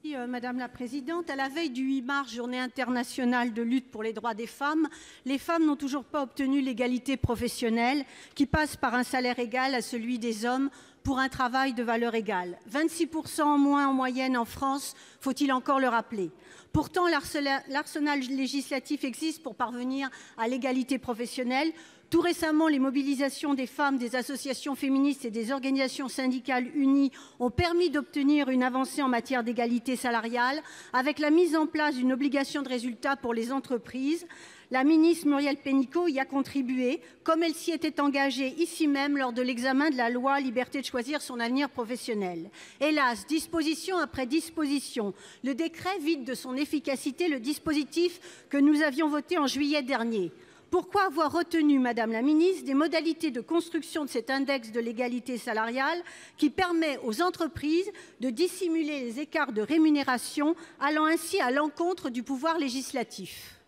Madame la Présidente, à la veille du 8 mars, journée internationale de lutte pour les droits des femmes, les femmes n'ont toujours pas obtenu l'égalité professionnelle qui passe par un salaire égal à celui des hommes pour un travail de valeur égale. 26% en moins en moyenne en France, faut-il encore le rappeler. Pourtant, l'arsenal législatif existe pour parvenir à l'égalité professionnelle. Tout récemment, les mobilisations des femmes, des associations féministes et des organisations syndicales unies ont permis d'obtenir une avancée en matière d'égalité salariale avec la mise en place d'une obligation de résultat pour les entreprises. La ministre Muriel Pénicaud y a contribué, comme elle s'y était engagée ici même lors de l'examen de la loi Liberté de choisir son avenir professionnel. Hélas, disposition après disposition, le décret vide de son efficacité le dispositif que nous avions voté en juillet dernier. Pourquoi avoir retenu, Madame la Ministre, des modalités de construction de cet index de l'égalité salariale qui permet aux entreprises de dissimuler les écarts de rémunération, allant ainsi à l'encontre du pouvoir législatif?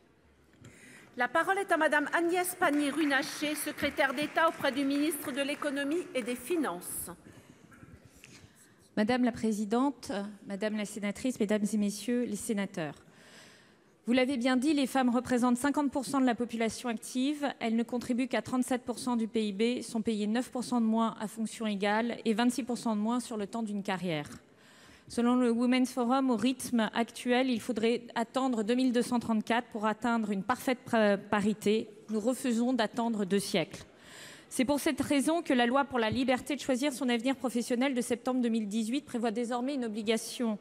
La parole est à Madame Agnès Pannier-Runacher, secrétaire d'État auprès du ministre de l'Économie et des Finances. Madame la Présidente, Madame la Sénatrice, Mesdames et Messieurs les Sénateurs, vous l'avez bien dit, les femmes représentent 50% de la population active. Elles ne contribuent qu'à 37% du PIB, sont payées 9% de moins à fonction égale et 26% de moins sur le temps d'une carrière. Selon le Women's Forum, au rythme actuel, il faudrait attendre 2234 pour atteindre une parfaite parité. Nous refusons d'attendre 2 siècles. C'est pour cette raison que la loi pour la liberté de choisir son avenir professionnel de septembre 2018 prévoit désormais une obligation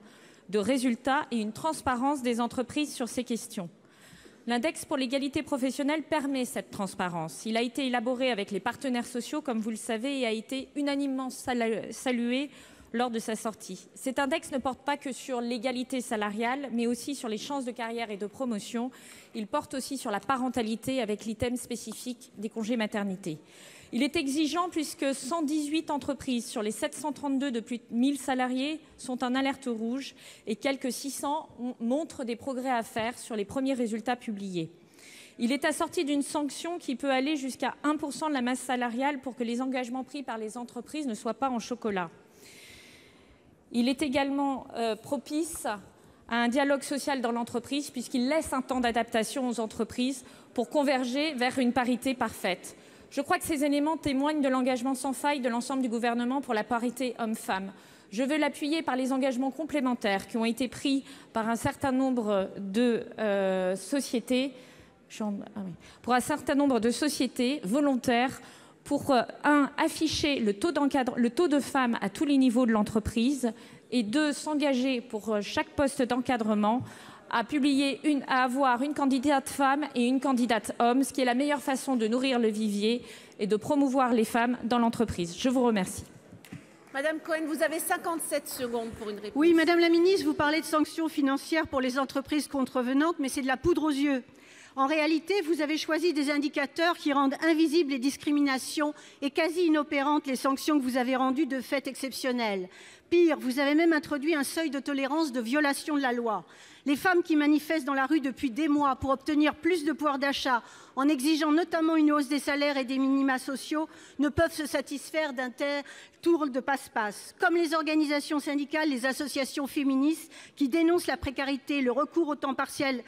de résultats et une transparence des entreprises sur ces questions. L'index pour l'égalité professionnelle permet cette transparence. Il a été élaboré avec les partenaires sociaux, comme vous le savez, et a été unanimement salué lors de sa sortie. Cet index ne porte pas que sur l'égalité salariale, mais aussi sur les chances de carrière et de promotion. Il porte aussi sur la parentalité avec l'item spécifique des congés maternité. Il est exigeant puisque 118 entreprises sur les 732 de plus de 1000 salariés sont en alerte rouge et quelques 600 montrent des progrès à faire sur les premiers résultats publiés. Il est assorti d'une sanction qui peut aller jusqu'à 1% de la masse salariale pour que les engagements pris par les entreprises ne soient pas en chocolat. Il est également propice à un dialogue social dans l'entreprise puisqu'il laisse un temps d'adaptation aux entreprises pour converger vers une parité parfaite. Je crois que ces éléments témoignent de l'engagement sans faille de l'ensemble du gouvernement pour la parité homme-femme. Je veux l'appuyer par les engagements complémentaires qui ont été pris par un certain nombre de sociétés, volontaires pour afficher le taux de femmes à tous les niveaux de l'entreprise et 2, s'engager pour chaque poste d'encadrement à avoir une candidate femme et une candidate homme, ce qui est la meilleure façon de nourrir le vivier et de promouvoir les femmes dans l'entreprise. Je vous remercie. Madame Cohen, vous avez 57 secondes pour une réponse. Oui, Madame la Ministre, vous parlez de sanctions financières pour les entreprises contrevenantes, mais c'est de la poudre aux yeux. En réalité, vous avez choisi des indicateurs qui rendent invisibles les discriminations et quasi inopérantes les sanctions que vous avez rendues de fait exceptionnelles. Pire, vous avez même introduit un seuil de tolérance de violation de la loi. Les femmes qui manifestent dans la rue depuis des mois pour obtenir plus de pouvoir d'achat, en exigeant notamment une hausse des salaires et des minima sociaux, ne peuvent se satisfaire d'un tel tour de passe-passe. Comme les organisations syndicales, les associations féministes qui dénoncent la précarité, le recours au temps partiel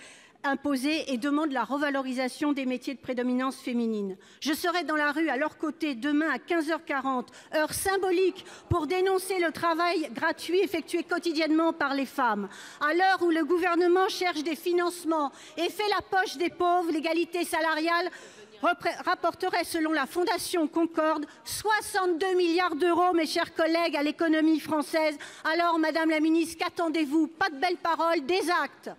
imposé et demandent la revalorisation des métiers de prédominance féminine. Je serai dans la rue à leur côté demain à 15h40, heure symbolique, pour dénoncer le travail gratuit effectué quotidiennement par les femmes. À l'heure où le gouvernement cherche des financements et fait la poche des pauvres, l'égalité salariale rapporterait, selon la Fondation Concorde, 62 milliards d'euros, mes chers collègues, à l'économie française. Alors, Madame la Ministre, qu'attendez-vous? Pas de belles paroles, des actes.